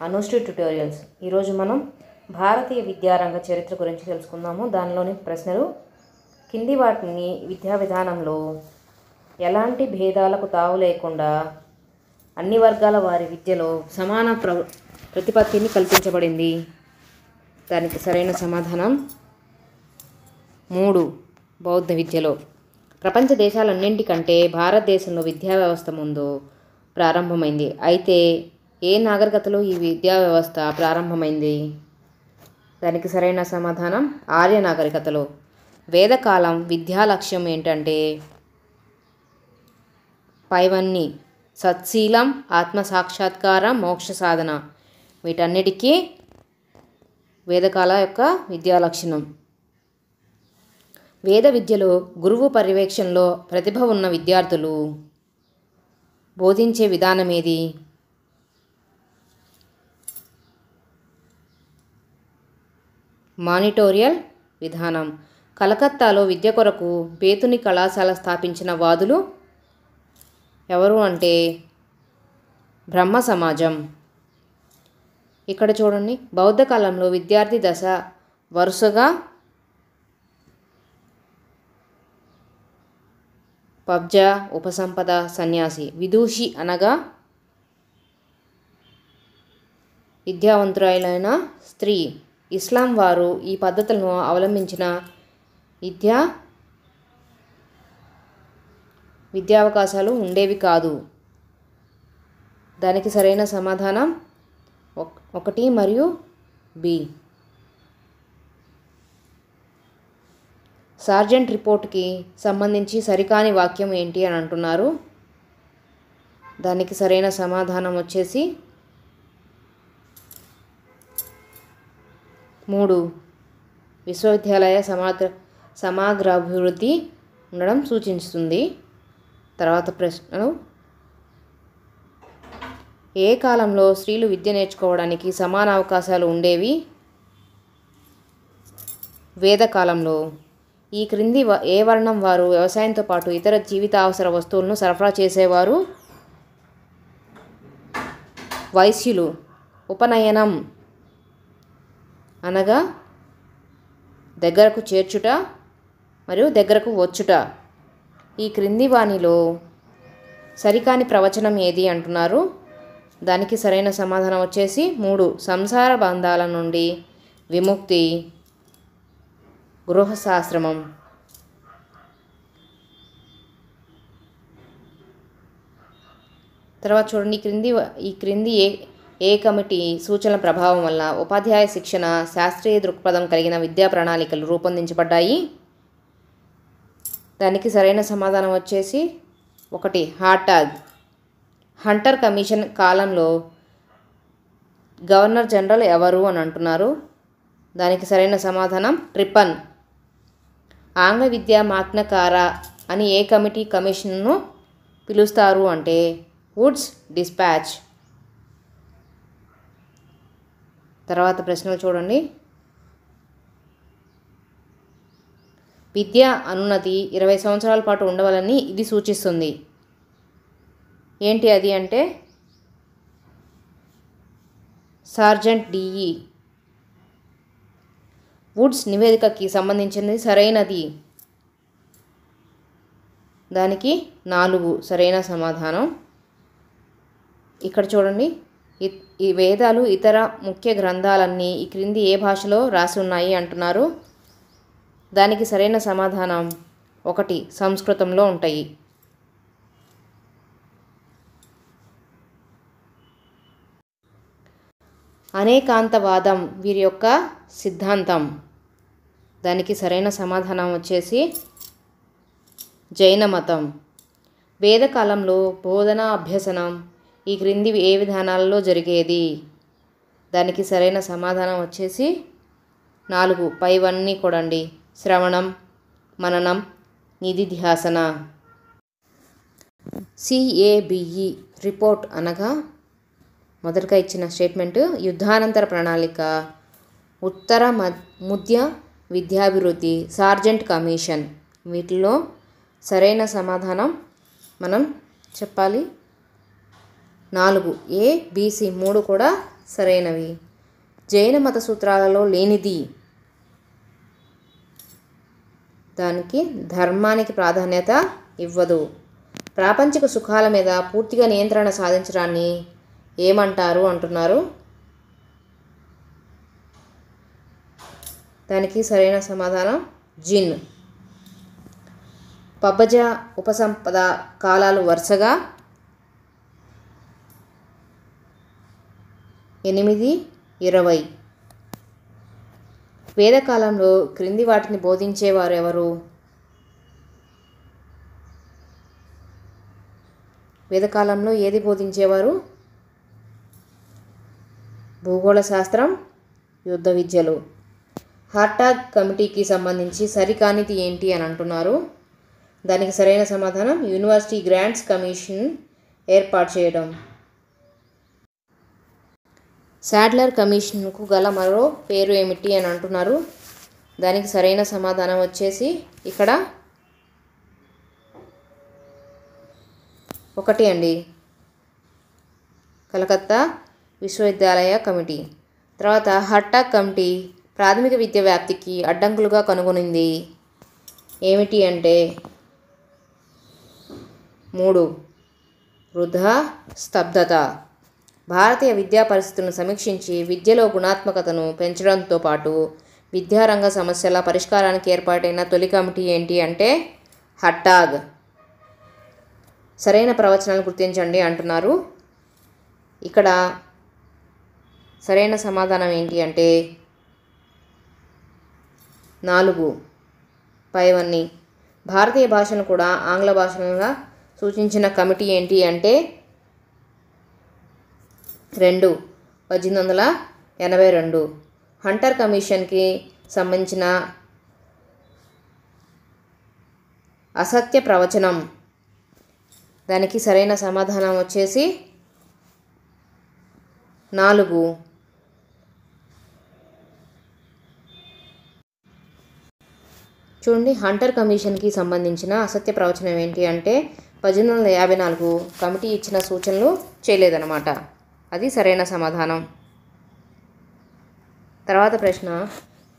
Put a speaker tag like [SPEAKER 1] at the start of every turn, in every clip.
[SPEAKER 1] అనుష్ఠి tutorials. ఈరోజు మనం భారతీయ విద్యారంగ చరిత్ర గురించి తెలుసుకుందాము. దానిలోని ప్రశ్నలు కింది వాటిని విద్యా విధానంలో ఎలాంటి భేదాలకు తావు లేకుండా అన్ని వర్గాల వారి విద్యలో సమాన ప్రతిపత్తిని కల్పించబడింది. దానికి సరైన సమాధానం 3. బౌద్ధ విద్యలో. ప్రపంచ దేశాలన్నింటికంటే భారతదేశంలో విద్యా వ్యవస్థ ముందు ప్రారంభమైంది. అయితే ఏ నాగరికతలో ఈ విద్యా వ్యవస్థ ప్రారంభమైంది? దానికి సరైన సమాధానం ఆర్య నాగరికతలో. వేదకాలం విద్యా లక్ష్యం ఏంటంటే పైవన్నీ సత్శీలం, ఆత్మసాక్షాత్కారం, మోక్ష సాధన. వీటన్నిటికీ వేదకాల యొక్క విద్యా లక్షణం. వేద విద్యలో గురువు పర్యవేక్షణలో ప్రతిభ ఉన్న విద్యార్థులు బోధించే విధానం ఏది? మానిటోరియల్ విధానం. కలకత్తాలో విద్య కొరకు బేతుని కళాశాల స్థాపించిన వాదులు ఎవరు అంటే బ్రహ్మ సమాజం. ఇక్కడ చూడండి, బౌద్ధ కాలంలో విద్యార్థి దశ వరుసగా పబ్జ, ఉపసంపద, సన్యాసి. విదూషి అనగా విద్యావంతురాలైన స్త్రీ. ఇస్లాం వారు ఈ పద్ధతులను అవలంబించిన విద్యావకాశాలు ఉండేవి కాదు. దానికి సరైన సమాధానం 1 మరియు బి. సార్జెంట్ రిపోర్ట్కి సంబంధించి సరికాని వాక్యం ఏంటి అని అంటున్నారు. దానికి సరైన సమాధానం వచ్చేసి 3. విశ్వవిద్యాలయ సమగ్రాభివృద్ధి ఉండడం సూచిస్తుంది. తర్వాత ప్రశ్నలు ఏ కాలంలో స్త్రీలు విద్య నేర్చుకోవడానికి సమాన అవకాశాలు ఉండేవి? వేదకాలంలో. ఈ క్రింది ఏ వర్ణం వారు వ్యవసాయంతో పాటు ఇతర జీవితావసర వస్తువులను సరఫరా చేసేవారు? వైశ్యులు. ఉపనయనం అనగా దగ్గరకు చేర్చుట మరియు దగ్గరకు వచ్చుట. ఈ క్రింది వానిలో సరికాని ప్రవచనం ఏది అంటున్నారు. దానికి సరైన సమాధానం వచ్చేసి 3. సంసార బంధాల నుండి విముక్తి, గృహస్థాశ్రమం. తర్వాత చూడండి, ఈ క్రింది ఏ కమిటీ సూచనల ప్రభావం వల్ల ఉపాధ్యాయ శిక్షణ శాస్త్రీయ దృక్పథం కలిగిన విద్యా ప్రణాళికలు రూపొందించబడ్డాయి? దానికి సరైన సమాధానం వచ్చేసి 1. హార్టాగ్. హంటర్ కమిషన్ కాలంలో గవర్నర్ జనరల్ ఎవరు అని అంటున్నారు. దానికి సరైన సమాధానం ట్రిపన్. ఆంగ్ల విద్యా మాగ్నాకారా అని ఏ కమిషన్ను పిలుస్తారు అంటే వుడ్స్ డిస్పాచ్. తర్వాత ప్రశ్నలు చూడండి. విద్య అనున్నతి 20 సంవత్సరాల పాటు ఉండవాలని ఇది సూచిస్తుంది. ఏంటి అది అంటే సార్జెంట్ డిఈ. వుడ్స్ నివేదికకి సంబంధించినది సరైనది. దానికి 4 సరైన సమాధానం. ఇక్కడ చూడండి, ఈ వేదాలు ఇతర ముఖ్య గ్రంథాలన్నీ ఈ క్రింది ఏ భాషలో రాసి ఉన్నాయి అంటున్నారు. దానికి సరైన సమాధానం 1. సంస్కృతంలో ఉంటాయి. అనేకాంతవాదం వీరి యొక్క సిద్ధాంతం. దానికి సరైన సమాధానం వచ్చేసి జైన మతం. వేదకాలంలో బోధన అభ్యసనం ఈ క్రింది ఏ విధానాలలో జరిగేది? దానికి సరైన సమాధానం వచ్చేసి 4. పైవన్నీ కూడండి. శ్రవణం, మననం, నిధిధ్యాసన. సిఏబిఈ రిపోర్ట్ అనగా మొదటగా ఇచ్చిన స్టేట్మెంట్ యుద్ధానంతర ప్రణాళిక, ఉత్తర మధ్య విద్యాభివృద్ధి, సార్జెంట్ కమిషన్. వీటిలో సరైన సమాధానం మనం చెప్పాలి 4. A, B, C 3 కూడా సరైనవి. జైన మత సూత్రాలలో లేనిది. దానికి ధర్మానికి ప్రాధాన్యత ఇవ్వదు. ప్రాపంచిక సుఖాల మీద పూర్తిగా నియంత్రణ సాధించడాన్ని ఏమంటారు అంటున్నారు. దానికి సరైన సమాధానం జిన్. పబ్బజ ఉపసంపద కాలాలు వరుసగా 8, 20. వేదకాలంలో క్రింది వాటిని బోధించేవారు ఎవరు? వేదకాలంలో ఏది బోధించేవారు? భూగోళ శాస్త్రం, యుద్ధ విద్యలు. హార్టాగ్ కమిటీకి సంబంధించి సరికానిది ఏంటి అని అంటున్నారు. దానికి సరైన సమాధానం యూనివర్సిటీ గ్రాంట్స్ కమిషన్ ఏర్పాటు చేయడం. శాడ్లర్ కమిషన్కు గల మరో పేరు ఏమిటి అని అంటున్నారు. దానికి సరైన సమాధానం వచ్చేసి ఇక్కడ 1 అండి, కలకత్తా విశ్వవిద్యాలయ కమిటీ. తర్వాత హార్టాగ్ కమిటీ ప్రాథమిక విద్య వ్యాప్తికి అడ్డంకులుగా కనుగొనింది ఏమిటి అంటే 3 వృధా, స్తబ్దత. భారతీయ విద్యా పరిస్థితులను సమీక్షించి విద్యలో గుణాత్మకతను పెంచడంతో పాటు విద్యారంగ సమస్యల పరిష్కారానికి ఏర్పాటైన తొలి కమిటీ ఏంటి అంటే హార్టాగ్. సరైన ప్రవచనాలు గుర్తించండి అంటున్నారు. ఇక్కడ సరైన సమాధానం ఏంటి అంటే 4 పైవన్నీ. భారతీయ భాషను కూడా ఆంగ్ల భాషలుగా సూచించిన కమిటీ ఏంటి అంటే 2 1882. హంటర్ కమిషన్కి సంబంధించిన అసత్య ప్రవచనం. దానికి సరైన సమాధానం వచ్చేసి 4. చూడండి, హంటర్ కమిషన్కి సంబంధించిన అసత్య ప్రవచనం ఏంటి అంటే 1854 కమిటీ ఇచ్చిన సూచనలు చేయలేదన్నమాట. అది సరైన సమాధానం. తర్వాత ప్రశ్న,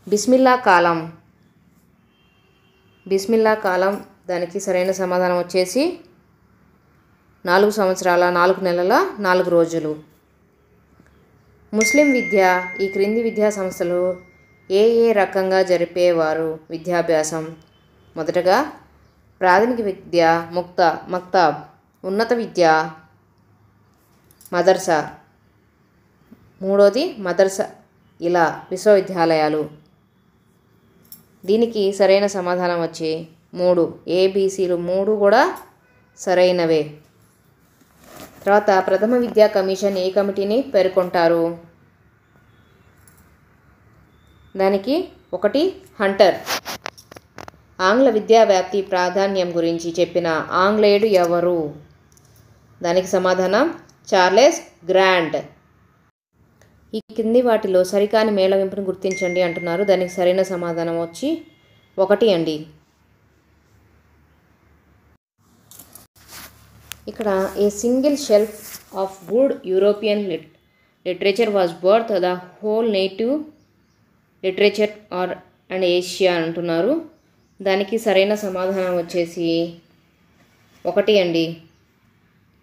[SPEAKER 1] బిస్మిల్లా కాలం. బిస్మిల్లా కాలం దానికి సరైన సమాధానం వచ్చేసి 4 సంవత్సరాల 4 నెలల 4 రోజులు. ముస్లిం విద్య ఈ క్రింది విద్యా సంస్థలు ఏ రకంగా జరిపేవారు విద్యాభ్యాసం? మొదటగా ప్రాథమిక విద్య మక్తాబ్, ఉన్నత విద్య మదర్సా, 3వది మదర్సా ఇలా విశ్వవిద్యాలయాలు. దీనికి సరైన సమాధానం వచ్చి 3. ABCలు 3 కూడా సరైనవే. తర్వాత ప్రథమ విద్యా కమిషన్ ఏ కమిటీని పేర్కొంటారు? దానికి 1 హంటర్. ఆంగ్ల విద్యా వ్యాప్తి ప్రాధాన్యం గురించి చెప్పిన ఆంగ్లేయుడు ఎవరు? దానికి సమాధానం చార్లెస్ గ్రాంట్. ఈ కింది వాటిలో సరికాని మేళవింపును గుర్తించండి అంటున్నారు. దానికి సరైన సమాధానం వచ్చి 1 అండి. ఇక్కడ a single shelf of good European literature was birth the whole native literature and Asia అంటున్నారు. దానికి సరైన సమాధానం వచ్చేసి 1 అండి,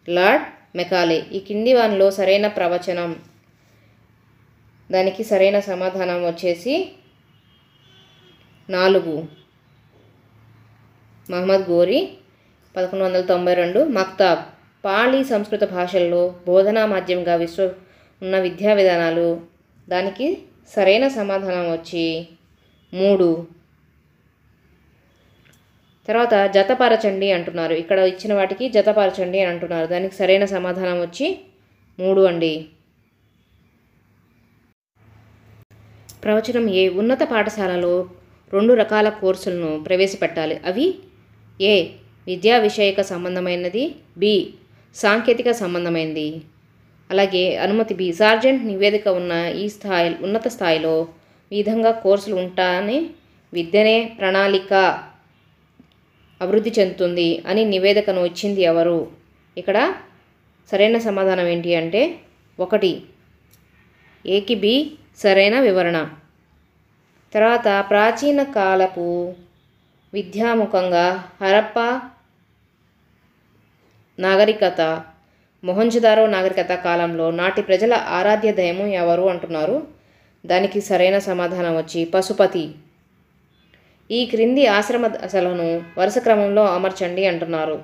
[SPEAKER 1] లార్డ్ మెకాలే. ఈ కింది వానిలో సరైన ప్రవచనం. దానికి సరైన సమాధానం వచ్చేసి 4. మహమ్మద్ గోరి 1192. మక్తాబ్ పాళీ సంస్కృత భాషల్లో బోధనా మాధ్యమంగా ఉన్న విద్యా విధానాలు. దానికి సరైన సమాధానం వచ్చి 3. తర్వాత జతపరచండి అంటున్నారు. ఇక్కడ ఇచ్చిన వాటికి జతపరచండి అని అంటున్నారు. దానికి సరైన సమాధానం వచ్చి 3 అండి. ప్రవచనం ఏ ఉన్నత పాఠశాలలో 2 రకాల కోర్సులను ప్రవేశపెట్టాలి. అవి ఏ విద్యా విషయక సంబంధమైనది, బి సాంకేతిక సంబంధమైనది. అలాగే అనుమతి బి సార్జెంట్ నివేదిక ఉన్న ఈ ఉన్నత స్థాయిలో ఈ విధంగా కోర్సులు ఉంటాయని విద్యనే ప్రణాళిక అభివృద్ధి చెందుతుంది అని నివేదికను ఇచ్చింది ఎవరు? ఇక్కడ సరైన సమాధానం ఏంటి అంటే 1 ఏకి బి సరైన వివరణ. తర్వాత ప్రాచీన కాలపు విద్యాముఖంగా హరప్ప నాగరికత, మొహంజదారో నాగరికత కాలంలో నాటి ప్రజల ఆరాధ్య దైవం ఎవరు అంటున్నారు. దానికి సరైన సమాధానం వచ్చి పశుపతి. ఈ క్రింది ఆశ్రమ దశలను వరుస క్రమంలో అమర్చండి అంటున్నారు.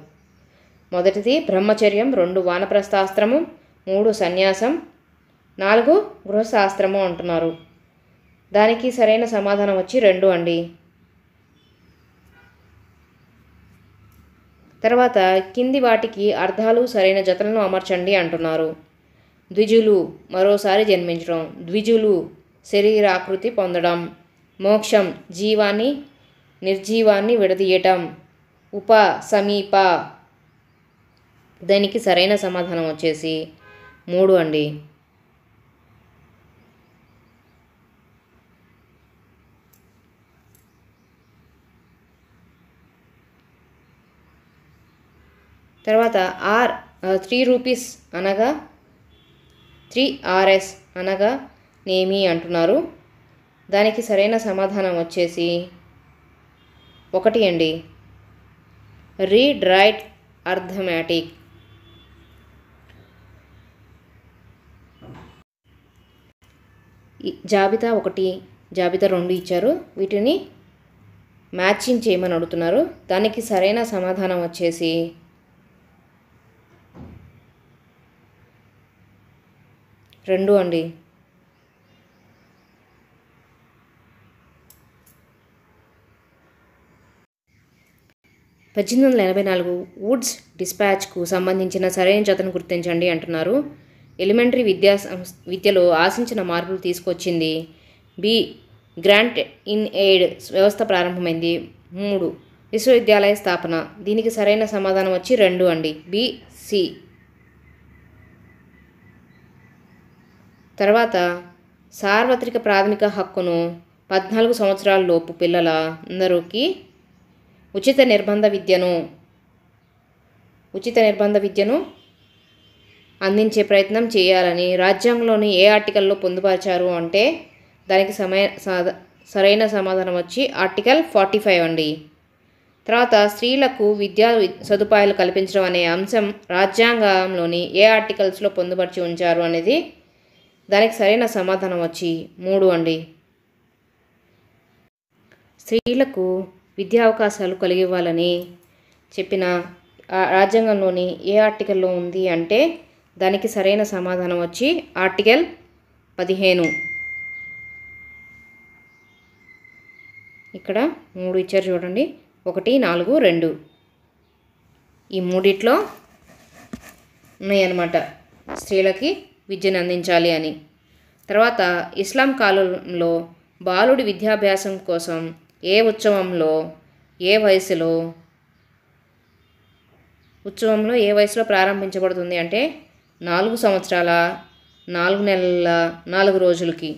[SPEAKER 1] మొదటిది బ్రహ్మచర్యం, 2 వానప్రస్థాశ్రమం, 3 సన్యాసం, 4 గృహశాస్త్రము అంటున్నారు. దానికి సరైన సమాధానం వచ్చి 2 అండి. తర్వాత కింది వాటికి అర్థాలు సరైన జతలను అమర్చండి అంటున్నారు. ద్విజులు మరోసారి జన్మించడం, ద్విజులు శరీరాకృతి పొందడం, మోక్షం జీవాన్ని నిర్జీవాన్ని విడదీయటం, ఉప సమీప. దానికి సరైన సమాధానం వచ్చేసి 3 అండి. తర్వాత 3 రూపీస్ అనగా 3 Rs అనగా నేమి అంటున్నారు. దానికి సరైన సమాధానం వచ్చేసి 1 అండి. Read write arithmetic. జాబితా 1, జాబితా 2 ఇచ్చారు. వీటిని మ్యాచింగ్ చేయమని అడుగుతున్నారు. దానికి సరైన సమాధానం వచ్చేసి 2 అండి. పద్దెనిమిది వందల 84 వుడ్స్ డిస్పాచ్కు సంబంధించిన సరైన జతను గుర్తించండి అంటున్నారు. ఎలిమెంటరీ విద్యలో ఆశించిన మార్పులు తీసుకొచ్చింది. బి. గ్రాంట్ ఇన్ ఎయిడ్ వ్యవస్థ ప్రారంభమైంది. 3 విశ్వవిద్యాలయ స్థాపన. దీనికి సరైన సమాధానం వచ్చి 2 అండి. బి. సి. తర్వాత సార్వత్రిక ప్రాథమిక హక్కును 14 సంవత్సరాల లోపు పిల్లల అందరికీ ఉచిత నిర్బంధ విద్యను అందించే ప్రయత్నం చేయాలని రాజ్యాంగంలోని ఏ ఆర్టికల్లో పొందుపరిచారు అంటే దానికి సరైన సమాధానం వచ్చి ఆర్టికల్ 45 అండి. తర్వాత స్త్రీలకు విద్యా సదుపాయాలు కల్పించడం అనే అంశం రాజ్యాంగంలోని ఏ ఆర్టికల్స్లో పొందుపరిచి ఉంచారు అనేది దానికి సరైన సమాధానం వచ్చి 3 అండి. స్త్రీలకు విద్యా అవకాశాలు కలిగివ్వాలని చెప్పిన రాజ్యాంగంలోని ఏ ఆర్టికల్లో ఉంది అంటే దానికి సరైన సమాధానం వచ్చి ఆర్టికల్ 15. ఇక్కడ 3 ఇచ్చారు చూడండి. 1, 4, 2 ఈ మూడిట్లో ఉన్నాయన్నమాట స్త్రీలకి విద్యను అందించాలి అని. తర్వాత ఇస్లాం కాలంలో బాలుడి విద్యాభ్యాసం కోసం ఏ ఉత్సవంలో ఏ వయసులో ప్రారంభించబడుతుంది అంటే 4 సంవత్సరాల 4 నెలల 4 రోజులకి.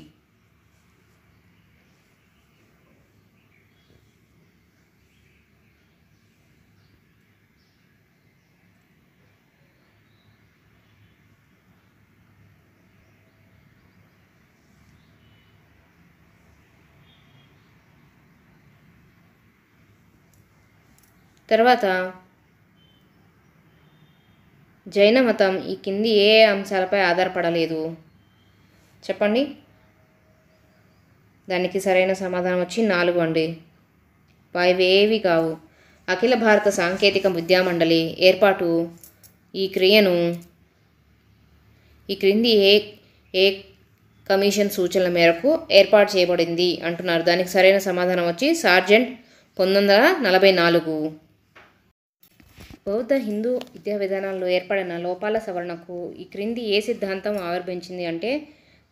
[SPEAKER 1] తర్వాత జైన మతం ఈ కింది ఏ అంశాలపై ఆధారపడలేదు చెప్పండి. దానికి సరైన సమాధానం వచ్చి 4 అండి. ఇవేవి కావు. అఖిల భారత సాంకేతిక విద్యామండలి ఏర్పాటు ఈ క్రియను ఈ క్రింది ఏ కమిషన్ సూచనల మేరకు ఏర్పాటు చేయబడింది అంటున్నారు. దానికి సరైన సమాధానం వచ్చి సార్జెంట్ 1944. బౌద్ధ హిందూ విద్యా విధానాల్లో ఏర్పడిన లోపాల సవరణకు ఈ క్రింది ఏ సిద్ధాంతం ఆవిర్భవించింది అంటే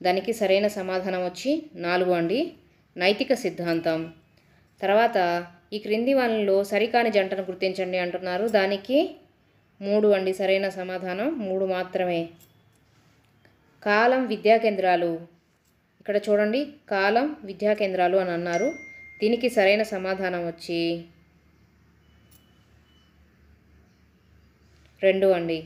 [SPEAKER 1] దానికి సరైన సమాధానం వచ్చి 4 అండి. నైతిక సిద్ధాంతం. తర్వాత ఈ క్రింది వాళ్ళలో సరికాని జంటను గుర్తించండి అంటున్నారు. దానికి 3 అండి సరైన సమాధానం. 3 మాత్రమే. కాలం విద్యా కేంద్రాలు. ఇక్కడ చూడండి, కాలం విద్యా కేంద్రాలు అని అన్నారు. దీనికి సరైన సమాధానం వచ్చి 2 అండి.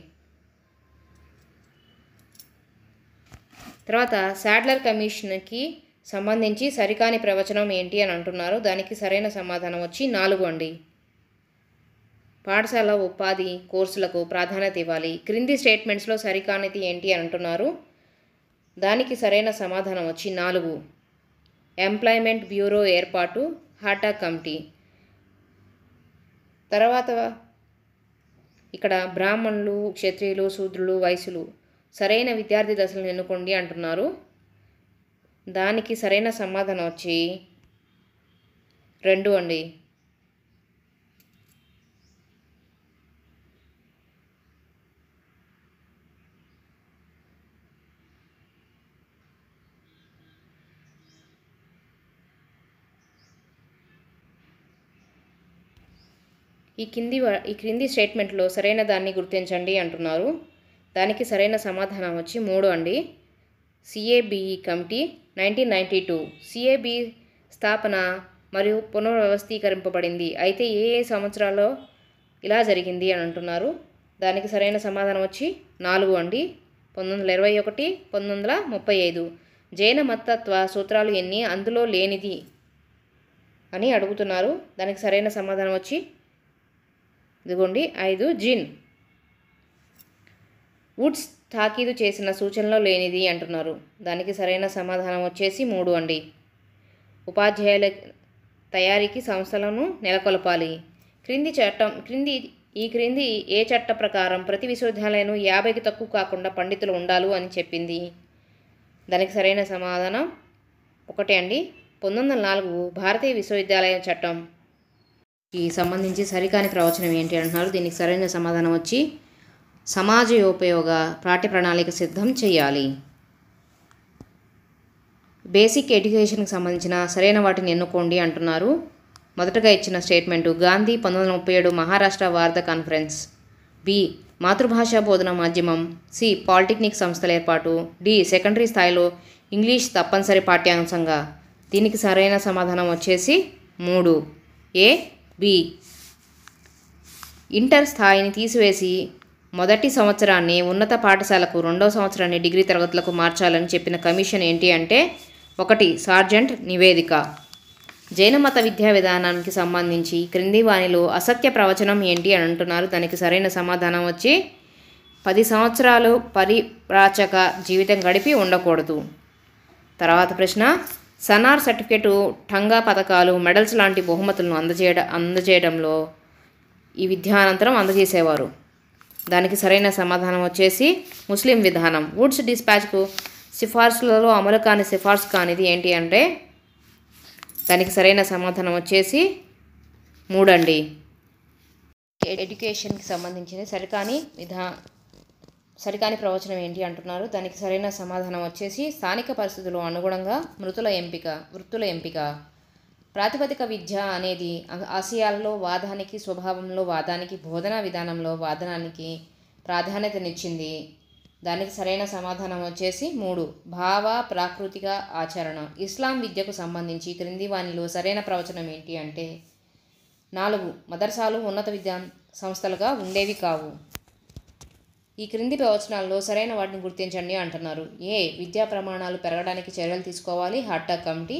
[SPEAKER 1] తర్వాత శాడ్లర్ కమిషన్కి సంబంధించి సరికాని ప్రవచనం ఏంటి అని అంటున్నారు. దానికి సరైన సమాధానం వచ్చి 4 అండి. పాఠశాల ఉపాధి కోర్సులకు ప్రాధాన్యత ఇవ్వాలి. క్రింది స్టేట్మెంట్స్లో సరికానిది ఏంటి అని అంటున్నారు. దానికి సరైన సమాధానం వచ్చి 4. ఎంప్లాయ్మెంట్ బ్యూరో ఏర్పాటు, హాటా కమిటీ. తర్వాత ఇక్కడ బ్రాహ్మణులు, క్షత్రియులు, శూద్రులు, వైశ్యులు సరైన విద్యార్థి దశలను ఎన్నుకోండి అంటున్నారు. దానికి సరైన సమాధానం వచ్చి 2 అండి. ఈ క్రింది స్టేట్మెంట్లో సరైన దాన్ని గుర్తించండి అంటున్నారు. దానికి సరైన సమాధానం వచ్చి 3 అండి. సిఏబిఈ కమిటీ 1992 సిఏబి స్థాపన మరియు పునర్వ్యవస్థీకరింపబడింది. అయితే ఏ సంవత్సరాల్లో ఇలా జరిగింది అని అంటున్నారు. దానికి సరైన సమాధానం వచ్చి 4 అండి. 1921, 1935. జైన మతత్వ సూత్రాలు ఎన్ని, అందులో లేనిది అని అడుగుతున్నారు. దానికి సరైన సమాధానం వచ్చి ఇదిగోండి 5 జిన్. వుడ్స్ తాకీదు చేసిన సూచనలో లేనిది అంటున్నారు. దానికి సరైన సమాధానం వచ్చేసి 3 అండి. ఉపాధ్యాయుల తయారీకి సంస్థలను నెలకొల్పాలి. క్రింది ఏ చట్ట ప్రకారం ప్రతి విశ్వవిద్యాలయం 50కి తక్కువ కాకుండా పండితులు ఉండాలి అని చెప్పింది. దానికి సరైన సమాధానం 1 అండి. 1904 భారతీయ విశ్వవిద్యాలయ చట్టం ఈ సంబంధించి సరికాని ప్రవచనం ఏంటి అంటున్నారు. దీనికి సరైన సమాధానం వచ్చి సమాజోపయోగ పాఠ్య ప్రణాళిక సిద్ధం చేయాలి. బేసిక్ ఎడ్యుకేషన్కి సంబంధించిన సరైన వాటిని ఎన్నుకోండి అంటున్నారు. మొదటగా ఇచ్చిన statement Gandhi 1937 Maharashtra వార్ధ conference. B మాతృభాషా బోధన మాధ్యమం. సి పాలిటెక్నిక్ సంస్థల ఏర్పాటు. డి సెకండరీ స్థాయిలో ఇంగ్లీష్ తప్పనిసరి పాఠ్యాంశంగా. దీనికి సరైన సమాధానం వచ్చేసి 3. ఏ, బి. ఇంటర్ స్థాయిని తీసివేసి మొదటి సంవత్సరాన్ని ఉన్నత పాఠశాలకు, 2వ సంవత్సరాన్ని డిగ్రీ తరగతులకు మార్చాలని చెప్పిన కమిషన్ ఏంటి అంటే 1 సార్జెంట్ నివేదిక. జైన మత విద్యా విధానానికి సంబంధించి క్రింది వానిలో అసత్య ప్రవచనం ఏంటి అని అంటున్నారు. దానికి సరైన సమాధానం వచ్చి 10 సంవత్సరాలు పరివ్రాజక జీవితం గడిపి ఉండకూడదు. తర్వాత ప్రశ్న సనార్ సర్టిఫికేటు, టంగా పథకాలు, మెడల్స్ లాంటి బహుమతులను అందజేయడంలో ఈ విద్యానంతరం అందజేసేవారు. దానికి సరైన సమాధానం వచ్చేసి ముస్లిం విధానం. వుడ్స్ డిస్పాచ్కు సిఫార్సులలో అమలు కాని సిఫార్సు కానిది ఏంటి అంటే దానికి సరైన సమాధానం వచ్చేసి 3 అండి. ఎడ్యుకేషన్కి సంబంధించిన సరికాని ప్రవచనం ఏంటి అంటున్నారు. దానికి సరైన సమాధానం వచ్చేసి స్థానిక పరిస్థితులకు అనుగుణంగా వృత్తుల ఎంపిక. ప్రాతిపదిక విద్య అనేది ఆశయాల్లో వాదానికి, స్వభావంలో వాదానికి, బోధనా విధానంలో వాదనానికి ప్రాధాన్యతనిచ్చింది. దానికి సరైన సమాధానం వచ్చేసి 3 భావ ప్రాకృతిక ఆచరణ. ఇస్లాం విద్యకు సంబంధించి క్రింది వానిలో సరైన ప్రవచనం ఏంటి అంటే 4 మదర్సాలు ఉన్నత విద్యా సంస్థలుగా ఉండేవి కావు. ఈ క్రింది ప్రవచనాల్లో సరైన వాటిని గుర్తించండి అంటున్నారు. ఏ విద్యా ప్రమాణాలు పెరగడానికి చర్యలు తీసుకోవాలి, హాటా committee.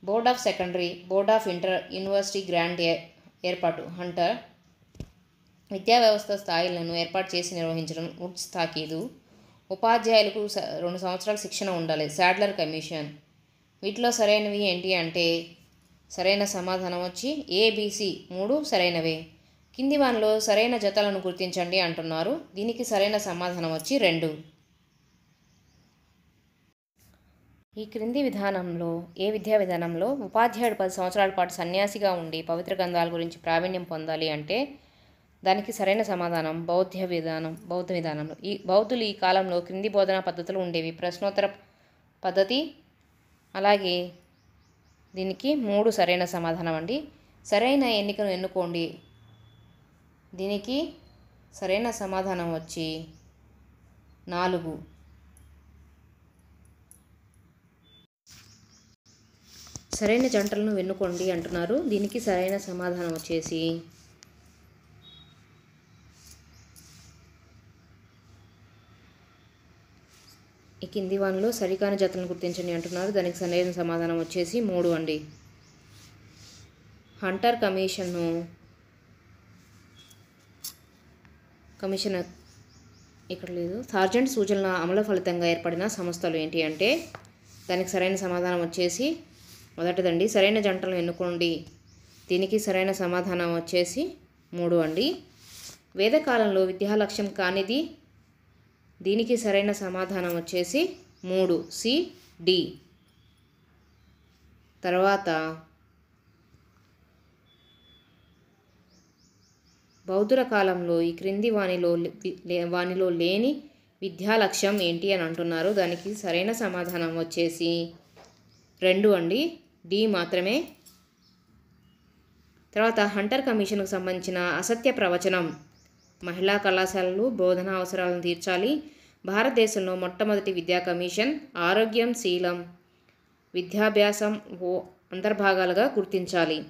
[SPEAKER 1] Board of secondary, board of university grant ఏర్పాటు, హంటర్. విద్యా వ్యవస్థ స్థాయిలను ఏర్పాటు చేసి నిర్వహించడం, వుడ్స్ తాకీదు. ఉపాధ్యాయులకు 2 సంవత్సరాల శిక్షణ ఉండాలి, శాడ్లర్ కమిషన్. వీటిలో సరైనవి ఏంటి అంటే సరైన సమాధానం వచ్చి ఏబిసి 3 సరైనవే. కింది వానిలో సరైన జతలను గుర్తించండి అంటున్నారు. దీనికి సరైన సమాధానం వచ్చి 2. ఈ క్రింది విద్యా విధానంలో ఉపాధ్యాయుడు 10 సంవత్సరాల పాటు సన్యాసిగా ఉండి పవిత్ర గ్రంథాల గురించి ప్రావీణ్యం పొందాలి అంటే దానికి సరైన సమాధానం బౌద్ధ విధానంలో. బౌద్ధులు ఈ కాలంలో క్రింది బోధనా పద్ధతులు ఉండేవి. ప్రశ్నోత్తర పద్ధతి. అలాగే దీనికి 3 సరైన సమాధానం అండి. సరైన ఎన్నికను ఎన్నుకోండి. దీనికి సరైన సమాధానం వచ్చి 4. సరైన జంటలను ఎన్నుకోండి అంటున్నారు. దీనికి సరైన సమాధానం వచ్చేసి ఈ కింది వానిలో సరికాని జతలను గుర్తించండి అంటున్నారు. దానికి సరైన సమాధానం వచ్చేసి 3 అండి. హంటర్ కమిషన్ ఇక్కడ లేదు. సార్జెంట్ సూచనల అమలు ఫలితంగా ఏర్పడిన సంస్థలు ఏంటి అంటే దానికి సరైన సమాధానం వచ్చేసి మొదటిదండి సరైన జంటలను ఎన్నుకోండి. దీనికి సరైన సమాధానం వచ్చేసి 3 అండి. వేదకాలంలో విద్యా లక్ష్యం కానిది. దీనికి సరైన సమాధానం వచ్చేసి 3 సి డి. తర్వాత బౌద్ధుల కాలంలో ఈ క్రింది వానిలో లేని విద్యా లక్ష్యం ఏంటి అని అంటున్నారు. దానికి సరైన సమాధానం వచ్చేసి 2 అండి, డి మాత్రమే. తర్వాత హంటర్ కమిషన్కు సంబంధించిన అసత్య ప్రవచనం. మహిళా కళాశాలలు బోధనా అవసరాలను తీర్చాలి. భారతదేశంలో మొట్టమొదటి విద్యా కమిషన్ ఆరోగ్యం, శీలం, విద్యాభ్యాసం అంతర్భాగాలుగా గుర్తించాలి.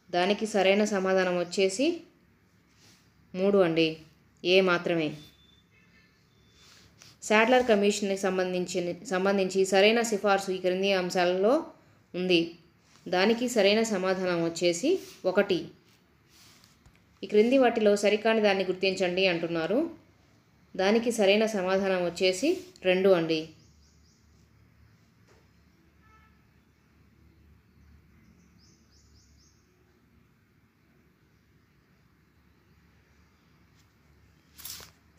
[SPEAKER 1] దానికి సరైన సమాధానం వచ్చేసి 3 అండి, ఏ మాత్రమే. శాడ్లర్ కమిషన్కి సంబంధించి సరైన సిఫార్సు ఈ క్రింది అంశాలలో ఉంది. దానికి సరైన సమాధానం వచ్చేసి 1. ఈ క్రింది వాటిలో సరికాని దాన్ని గుర్తించండి అంటున్నారు. దానికి సరైన సమాధానం వచ్చేసి 2 అండి.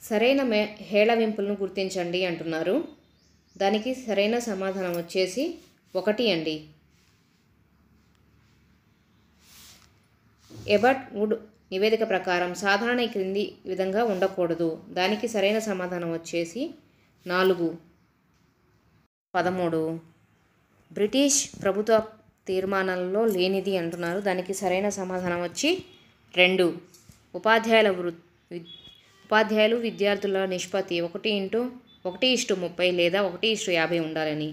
[SPEAKER 1] సరైన హేళవింపులను గుర్తించండి అంటున్నారు. దానికి సరైన సమాధానం వచ్చేసి 1 అండి. ఎబర్ట్ వుడ్ నివేదిక ప్రకారం సాధారణ ఈ క్రింది విధంగా ఉండకూడదు. దానికి సరైన సమాధానం వచ్చేసి 4. 13 బ్రిటిష్ ప్రభుత్వ తీర్మానాలలో లేనిది అంటున్నారు. దానికి సరైన సమాధానం వచ్చి 2. ఉపాధ్యాయులు విద్యార్థుల నిష్పత్తి 1:30 లేదా 1:50 ఉండాలని.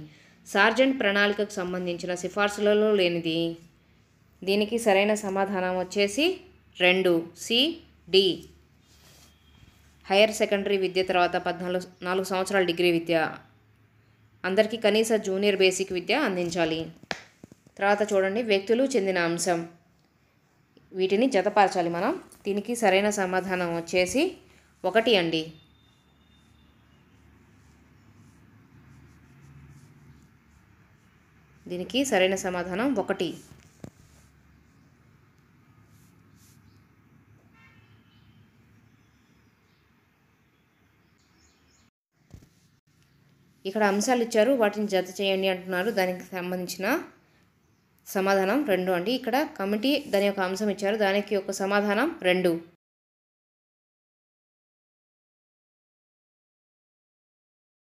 [SPEAKER 1] సార్జెంట్ ప్రణాళికకు సంబంధించిన సిఫార్సులలో లేనిది. దీనికి సరైన సమాధానం వచ్చేసి 2 సి డి. హైయర్ సెకండరీ విద్య తర్వాత 4 సంవత్సరాల డిగ్రీ విద్య, అందరికీ కనీస జూనియర్ బేసిక్ విద్య అందించాలి. తర్వాత చూడండి వ్యక్తులు చెందిన అంశం. వీటిని జతపరచాలి మనం. దీనికి సరైన సమాధానం వచ్చేసి 1 అండి. దీనికి సరైన సమాధానం 1. ఇక్కడ అంశాలు ఇచ్చారు, వాటిని జత చేయండి అంటున్నారు. దానికి సంబంధించిన సమాధానం 2 అండి. ఇక్కడ కమిటీ దాని యొక్క అంశం ఇచ్చారు, దానికి ఒక సమాధానం 2.